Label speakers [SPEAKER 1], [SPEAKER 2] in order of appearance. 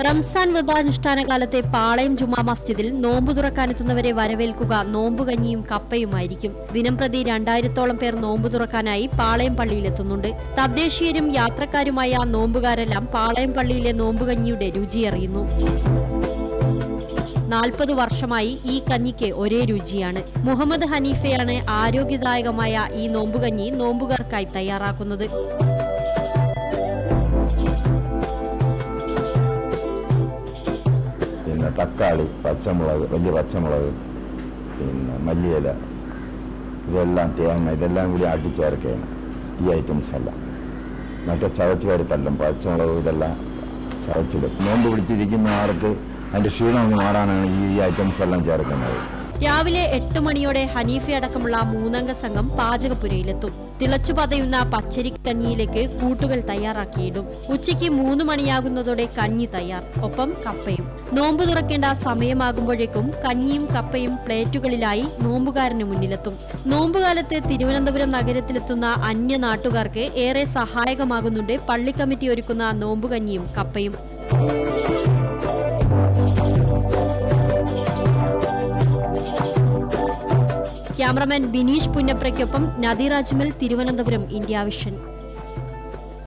[SPEAKER 1] റംസാൻ വ്രതാനുഷ്ഠാന കാലത്തെ പാളയം ജുമാ മസ്ജിദിൽ നോമ്പു തുറക്കാനെത്തുന്നവരെ വരവേൽക്കുക നോമ്പുകഞ്ഞിയും കപ്പയുമായിരിക്കും. ദിനംപ്രതി 2000-ഓളം പേർ നോമ്പു തുറക്കാനായി പാളയം പള്ളിയിലെത്തുന്നുണ്ട്. തദ്ദേശീയരും യാത്രക്കാരുമായ നോമ്പുകാരെല്ലാം പാളയം പള്ളിയിലെ നോമ്പുകഞ്ഞിയുടെ രുചിയറിയുന്നു. 40 വർഷമായി ഈ കഞ്ഞിക്ക് ഒരേ രുചിയാണ്. മുഹമ്മദ് ഹനീഫയാണ് ആരോഗ്യദായകമായ ഈ നോമ്പുകഞ്ഞി നോമ്പുകാർക്കായി തയ്യാറാക്കുന്നത്.
[SPEAKER 2] തക്കാളി, പച്ചമുളക്, വലിയ പച്ചമുളക്, പിന്നെ മല്ലിയില, ഇതെല്ലാം തേങ്ങ, ഇതെല്ലാം കൂടി ആട്ടിച്ചേർക്കുകയാണ് ഈ ഐറ്റംസ് എല്ലാം. മറ്റേ ചതച്ച് വരുത്തല്ല, പച്ചമുളക് ഇതെല്ലാം ചതച്ചിടും. നോമ്പ് പിടിച്ചിരിക്കുന്ന ആൾക്ക് അതിൻ്റെ ക്ഷീണം മാറാനാണ് ഈ ഐറ്റംസ് എല്ലാം ചേർക്കുന്നത്.
[SPEAKER 1] രാവിലെ 8 മണിയോടെ ഹനീഫയടക്കമുള്ള 3-അംഗ സംഘം പാചകപ്പുരയിലെത്തും. തിളച്ചു പതയുന്ന പച്ചരിക്കഞ്ഞിയിലേക്ക് കൂട്ടുകൾ തയ്യാറാക്കിയിടും. ഉച്ചയ്ക്ക് 3 മണിയാകുന്നതോടെ കഞ്ഞി തയ്യാർ, ഒപ്പം കപ്പയും. നോമ്പ് തുറക്കേണ്ട സമയമാകുമ്പോഴേക്കും കഞ്ഞിയും കപ്പയും പ്ലേറ്റുകളിലായി നോമ്പുകാരന് മുന്നിലെത്തും. നോമ്പുകാലത്ത് തിരുവനന്തപുരം നഗരത്തിലെത്തുന്ന അന്യ നാട്ടുകാർക്ക് ഏറെ സഹായകമാകുന്നുണ്ട് പള്ളി കമ്മിറ്റി ഒരുക്കുന്ന നോമ്പുകഞ്ഞിയും കപ്പയും. ക്യാമറമാൻ ബിനീഷ് പുന്നപ്രയ്ക്കൊപ്പം നദീർ അജ്മൽ, തിരുവനന്തപുരം, ഇന്ത്യ വിഷൻ.